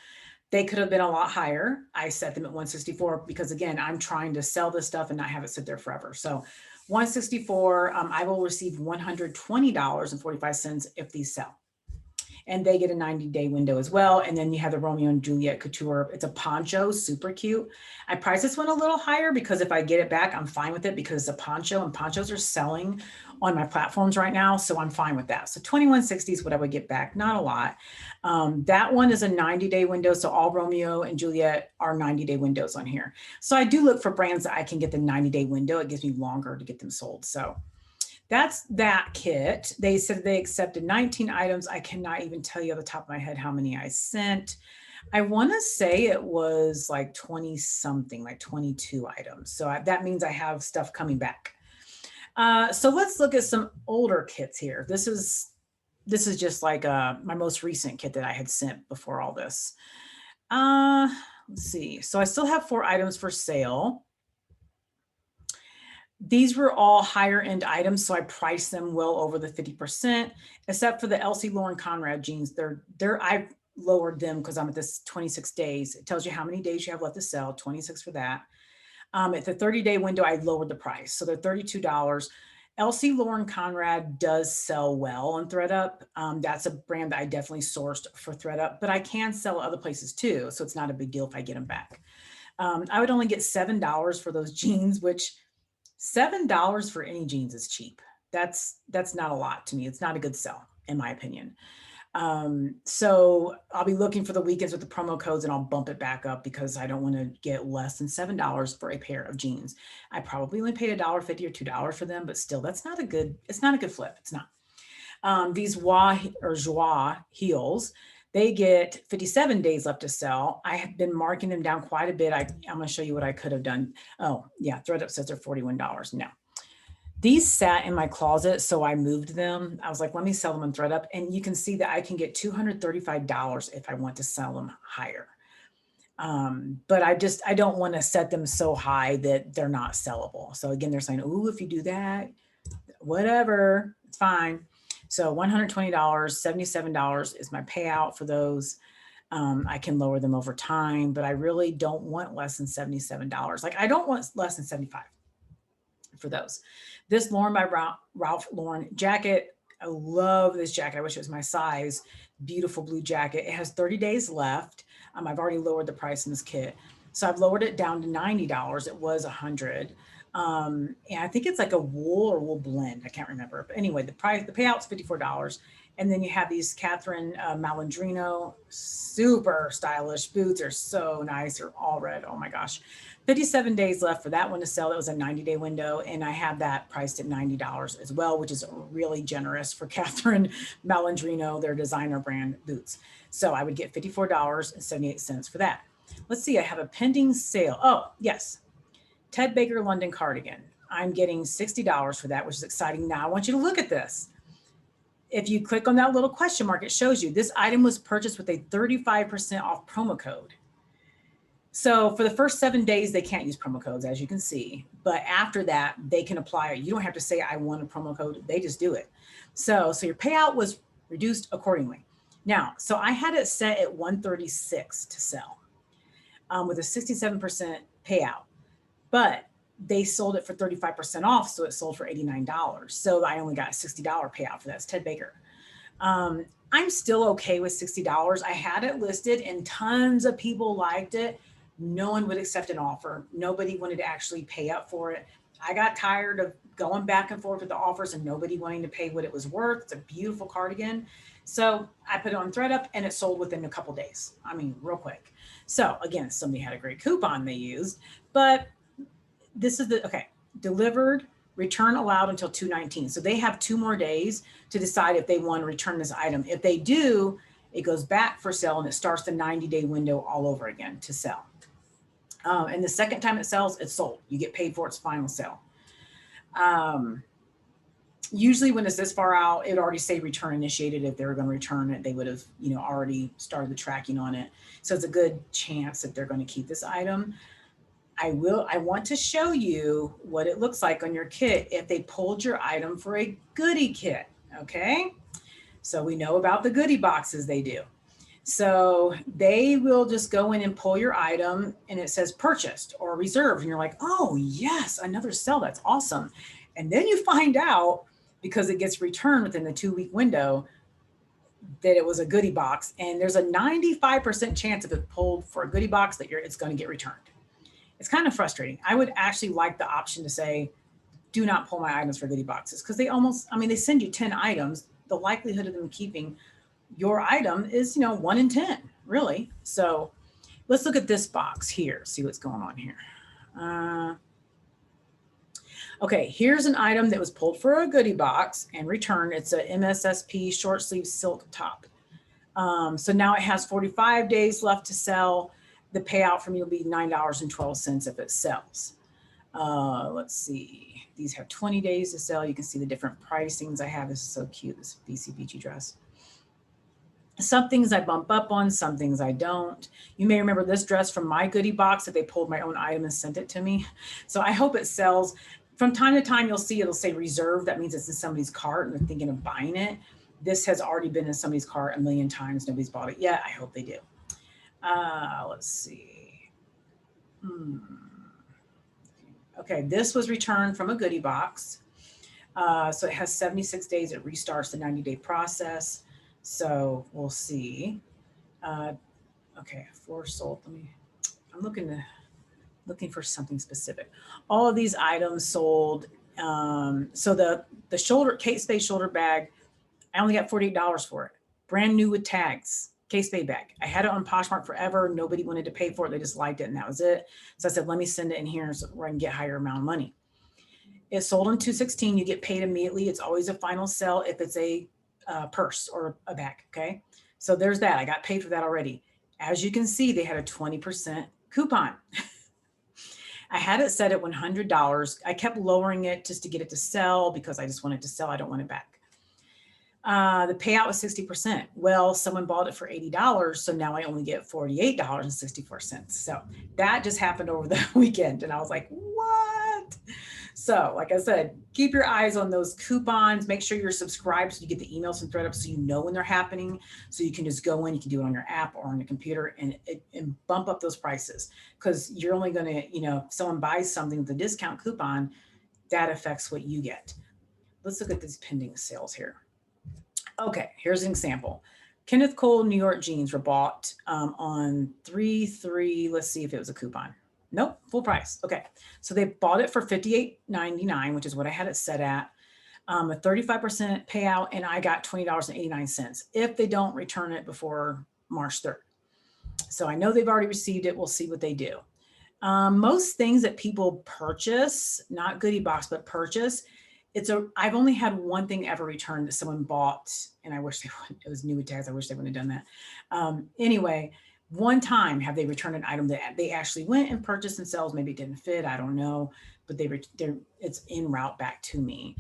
They could have been a lot higher. I set them at 164 because again, I'm trying to sell this stuff and not have it sit there forever. So 164, I will receive $120.45 if these sell. And they get a 90-day window as well. And then you have the Romeo and Juliet couture. It's a poncho, super cute. I priced this one a little higher because if I get it back, I'm fine with it because it's a poncho and ponchos are selling on my platforms right now. So I'm fine with that. So $21.60 is what I would get back. Not a lot. That one is a 90-day window. So all Romeo and Juliet are 90-day windows on here. So I do look for brands that I can get the 90-day window. It gives me longer to get them sold. So that's that kit. They said they accepted 19 items. I cannot even tell you off the top of my head how many I sent. I want to say it was like 20 something, like 22 items. So that means I have stuff coming back. So let's look at some older kits here. This is just like my most recent kit that I had sent before all this. Let's see. So I still have 4 items for sale. These were all higher end items, so I priced them well over the 50%, except for the Elsie Lauren Conrad jeans. I've lowered them because I'm at this 26 days. It tells you how many days you have left to sell, 26 for that. At the 30-day window, I lowered the price. So they're $32. Elsie Lauren Conrad does sell well on Thredup. That's a brand that I definitely sourced for Thredup, but I can sell other places too. So it's not a big deal if I get them back. I would only get $7 for those jeans, which $7 for any jeans is cheap. That's not a lot to me. It's not a good sell, in my opinion. So I'll be looking for the weekends with the promo codes and I'll bump it back up because I don't want to get less than $7 for a pair of jeans. I probably only paid $1.50 or $2 for them, but still it's not a good flip. It's not. These Joie heels, they get 57 days left to sell. I have been marking them down quite a bit. I'm going to show you what I could have done. Oh yeah. Thredup says they're $41. No. These sat in my closet, so I moved them. I was like, let me sell them on Thredup. And you can see that I can get $235 if I want to sell them higher. But I don't want to set them so high that they're not sellable. So again, they're saying, ooh, if you do that, whatever, it's fine. So $120, $77 is my payout for those. I can lower them over time, but I really don't want less than $77. Like I don't want less than $75 for those. This Lauren by Ralph Lauren jacket. I love this jacket. I wish it was my size. Beautiful blue jacket. It has 30 days left. I've already lowered the price in this kit. So I've lowered it down to $90. It was $100. And I think it's like a wool or wool blend. I can't remember. But anyway, the payout's $54. And then you have these Catherine Malandrino, super stylish boots. Are so nice. They're all red. Oh my gosh. 57 days left for that one to sell. That was a 90-day window. And I have that priced at $90 as well, which is really generous for Catherine Malandrino, their designer brand boots. So I would get $54.78 for that. Let's see. I have a pending sale. Oh, yes. Ted Baker London cardigan. I'm getting $60 for that, which is exciting. Now I want you to look at this. if you click on that little question mark, it shows you this item was purchased with a 35% off promo code. So for the first 7 days, they can't use promo codes, as you can see. But after that, they can apply it. You don't have to say, I want a promo code. They just do it. So your payout was reduced accordingly. Now, so I had it set at 136 to sell with a 67% payout. But they sold it for 35% off, so it sold for $89. So I only got a $60 payout for that. It's Ted Baker. I'm still okay with $60. I had it listed and tons of people liked it. No one would accept an offer. Nobody wanted to actually pay up for it. I got tired of going back and forth with the offers and nobody wanting to pay what it was worth. It's a beautiful cardigan. So I put it on Thredup and it sold within a couple days. I mean, real quick. So again, somebody had a great coupon they used, but this is okay, delivered, return allowed until 2/19. So they have 2 more days to decide if they want to return this item. If they do, it goes back for sale and it starts the 90-day window all over again to sell. And the second time it sells, it's sold. You get paid for its final sale. Usually when it's this far out, it already say return initiated. If they were going to return it, they would have, already started the tracking on it. So it's a good chance that they're going to keep this item. I want to show you what it looks like on your kit if they pulled your item for a goodie kit, okay? So we know about the goodie boxes they do. So they will just go in and pull your item and it says purchased or reserved. And you're like, oh yes, another sell, that's awesome. And then you find out, because it gets returned within the 2-week window, that it was a goodie box. And there's a 95% chance if it pulled for a goodie box that it's going to get returned. It's kind of frustrating. I would actually like the option to say, do not pull my items for goodie boxes, because they send you 10 items. The likelihood of them keeping your item is, 1 in 10, really. So let's look at this box here, see what's going on here. Okay, here's an item that was pulled for a goodie box and returned. It's a MSSP short sleeve silk top. So now it has 45 days left to sell. The payout from you will be $9.12 if it sells. Let's see. These have 20 days to sell. You can see the different pricings I have. This is so cute, this BC Beachy dress. Some things I bump up on, some things I don't. You may remember this dress from my goodie box that they pulled my own item and sent it to me. So I hope it sells. From time to time, you'll see it'll say reserved. That means it's in somebody's cart and they're thinking of buying it. This has already been in somebody's cart a million times. Nobody's bought it yet. I hope they do. Let's see. Okay, this was returned from a goodie box. So it has 76 days. It restarts the 90-day process. So we'll see. Okay, 4 sold. I'm looking for something specific. All of these items sold. So the shoulder Kate Spade shoulder bag, I only got $48 for it. Brand new with tags. Kate Spade bag. I had it on Poshmark forever. Nobody wanted to pay for it. They just liked it and that was it. So I said, let me send it in here so where I can get higher amount of money. It sold on 2/16. You get paid immediately. It's always a final sell if it's a purse or a bag. Okay. So there's that. I got paid for that already. As you can see, they had a 20% coupon. I had it set at $100. I kept lowering it just to get it to sell because I just wanted to sell. I don't want it back. The payout was 60%. Well, someone bought it for $80. So now I only get $48.64. So that just happened over the weekend. And I was like, what? So like I said, keep your eyes on those coupons. Make sure you're subscribed so you get the emails from Thredup so you know when they're happening. So you can just go in, you can do it on your app or on your computer and bump up those prices. Because you're only going to, if someone buys something with a discount coupon, that affects what you get. Let's look at these pending sales here. Okay, here's an example. Kenneth Cole New York jeans were bought on 3/3. Let's see if it was a coupon. Nope, full price. Okay, so they bought it for $58.99, which is what I had it set at. A 35% payout, and I got $20.89 if they don't return it before March 3rd. So I know they've already received it. We'll see what they do. Most things that people purchase, not goodie box, but purchase, I've only had one thing ever returned that someone bought, and I wish it was new with tags. I wish they wouldn't have done that. Anyway, one time have they returned an item that they actually went and purchased themselves. Maybe it didn't fit, I don't know, but it's en route back to me.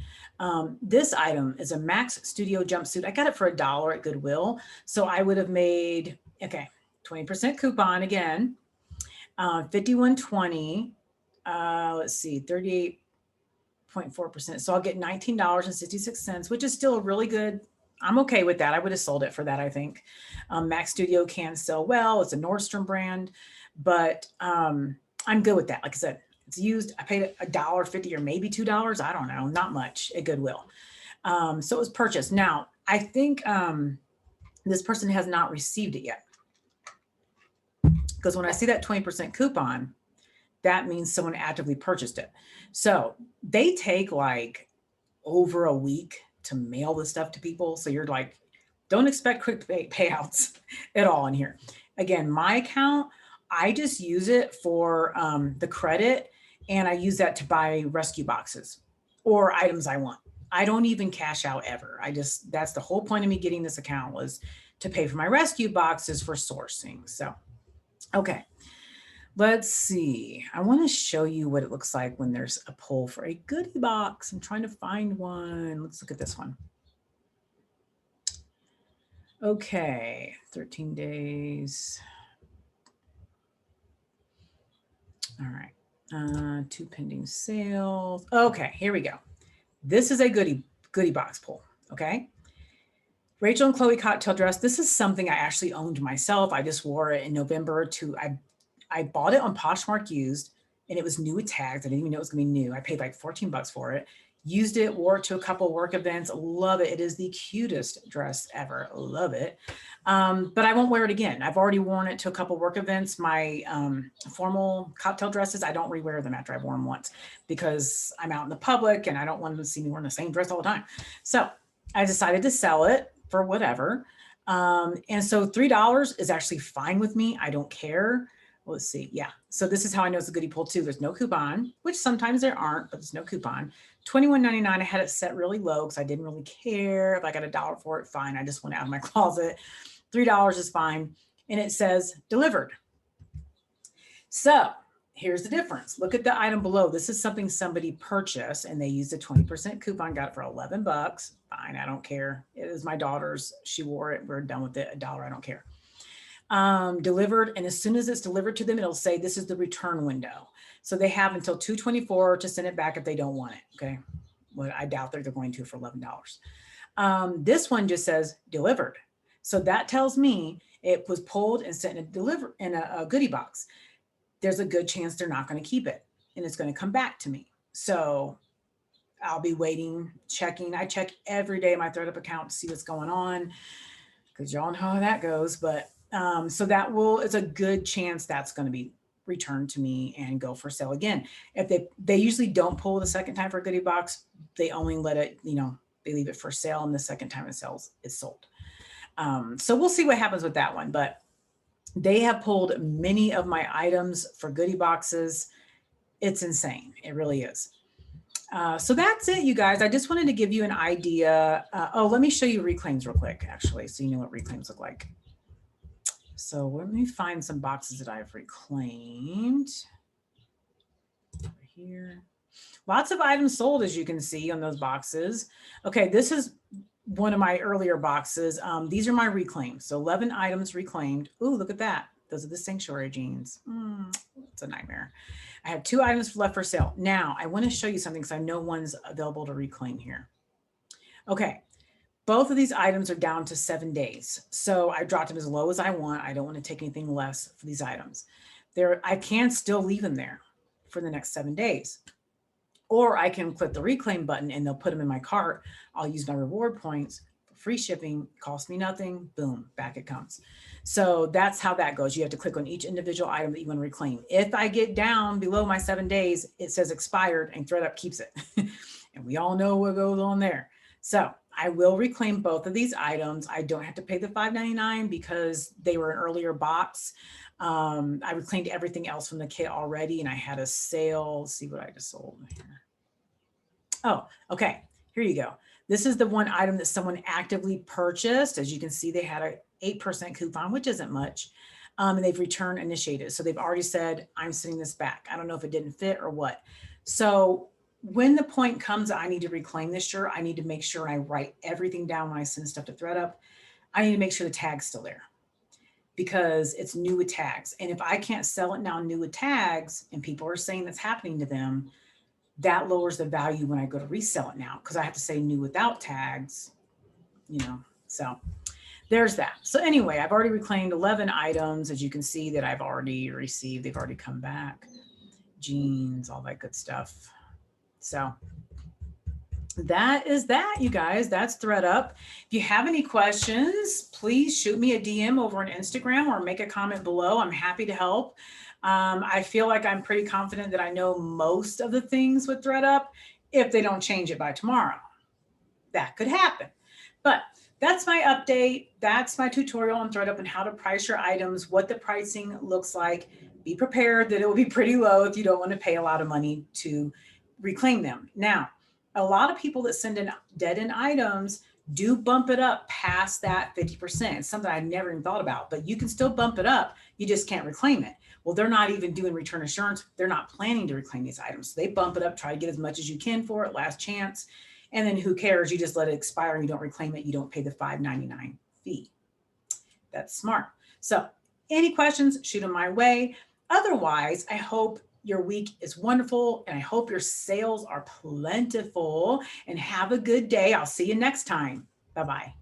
This item is a Max Studio jumpsuit. I got it for $1 at Goodwill. So I would have made, okay, 20% coupon again, 51.20, let's see, 38.4%. So I'll get $19.66, which is still a really good. I'm okay with that. I would have sold it for that, I think. Max Studio can sell well. It's a Nordstrom brand, but I'm good with that. Like I said, it's used. I paid $1.50 or maybe $2. I don't know, not much at Goodwill. So it was purchased. Now, I think this person has not received it yet. Because when I see that 20% coupon, that means someone actively purchased it. So they take like over a week to mail the stuff to people. So you're like, don't expect quick payouts at all in here. Again, my account, I just use it for the credit, and I use that to buy rescue boxes or items I want. I don't even cash out ever. That's the whole point of me getting this account, was to pay for my rescue boxes for sourcing. So, okay. Let's see. I want to show you what it looks like when there's a pull for a goodie box. I'm trying to find one. Let's look at this one. Okay, 13 days. All right, 2 pending sales. Okay, here we go. This is a goodie box pull, okay? Rachel and Chloe cocktail dress. This is something I actually owned myself. I just wore it in November I bought it on Poshmark used, and it was new with tags. I didn't even know it was gonna be new. I paid like $14 for it. Used it, wore it to a couple work events. Love it. It is the cutest dress ever. Love it. But I won't wear it again. I've already worn it to a couple work events. My formal cocktail dresses, I don't rewear them after I've worn them once, because I'm out in the public and I don't want them to see me wearing the same dress all the time. So I decided to sell it for whatever. And so $3 is actually fine with me. I don't care. Let's see. Yeah. So this is how I know it's a goodie pull too. There's no coupon, which sometimes there aren't, but there's no coupon. $21.99. I had it set really low because I didn't really care. If I got $1 for it, fine. I just went out of my closet. $3 is fine. And it says delivered. So here's the difference. Look at the item below. This is something somebody purchased and they used a 20% coupon, got it for $11. Fine. I don't care. It is my daughter's. She wore it. We're done with it. $1. I don't care. Delivered. And as soon as it's delivered to them, it'll say this is the return window. So they have until 2/24 to send it back if they don't want it. Okay. Well, I doubt they're going to for $11. This one just says delivered. So that tells me it was pulled and sent in a goodie box. There's a good chance they're not going to keep it and it's going to come back to me. So I'll be waiting, checking. I check every day my Thredup account to see what's going on, because y'all know how that goes. But so it's a good chance that's going to be returned to me and go for sale again. If they usually don't pull the second time for a goodie box, they only let it, they leave it for sale, and the second time it sells, it's sold. So we'll see what happens with that one, but they have pulled many of my items for goodie boxes. It's insane. It really is. So that's it, you guys. I just wanted to give you an idea. Let me show you reclaims real quick, actually, so you know what reclaims look like. So let me find some boxes that I've reclaimed. Over here. Lots of items sold, as you can see on those boxes. Okay, this is one of my earlier boxes. These are my reclaims. So 11 items reclaimed. Ooh, look at that. Those are the sanctuary jeans. It's a nightmare. I have 2 items left for sale. Now, I want to show you something because I know one's available to reclaim here. Okay. Both of these items are down to 7 days. So I dropped them as low as I want. I don't want to take anything less for these items. I can still leave them there for the next 7 days. Or I can click the reclaim button and they'll put them in my cart. I'll use my reward points for free shipping, cost me nothing, boom, back it comes. So that's how that goes. You have to click on each individual item that you want to reclaim. If I get down below my 7 days, it says expired and Thredup keeps it. And we all know what goes on there. So I will reclaim both of these items. I don't have to pay the $5.99 because they were an earlier box. I reclaimed everything else from the kit already, and I had a sale. Let's see what I just sold here. Oh, okay. Here you go. This is the one item that someone actively purchased. As you can see, they had a 8% coupon, which isn't much. and they've return initiated. So they've already said, I'm sending this back. I don't know if it didn't fit or what. So when the point comes, I need to reclaim this shirt, I need to make sure I write everything down when I send stuff to Thredup. I need to make sure the tag's still there because it's new with tags. And if I can't sell it now new with tags and people are saying that's happening to them, that lowers the value when I go to resell it now because I have to say new without tags, so there's that. So anyway, I've already reclaimed 11 items, as you can see, that I've already received. They've already come back. Jeans, all that good stuff. So that is that, you guys. That's Thredup. If you have any questions, please shoot me a DM over on Instagram or make a comment below. I'm happy to help. I feel like I'm pretty confident that I know most of the things with Thredup if they don't change it by tomorrow. That could happen. But that's my update. That's my tutorial on Thredup and how to price your items, what the pricing looks like. Be prepared that it will be pretty low if you don't want to pay a lot of money to reclaim them. Now, a lot of people that send in dead-end items do bump it up past that 50%. It's something I never even thought about, but you can still bump it up. You just can't reclaim it. Well, they're not even doing return assurance. They're not planning to reclaim these items. So they bump it up, try to get as much as you can for it, last chance. And then who cares? You just let it expire and you don't reclaim it. You don't pay the $5.99 fee. That's smart. So any questions, shoot them my way. Otherwise, I hope your week is wonderful and I hope your sales are plentiful and have a good day. I'll see you next time. Bye-bye.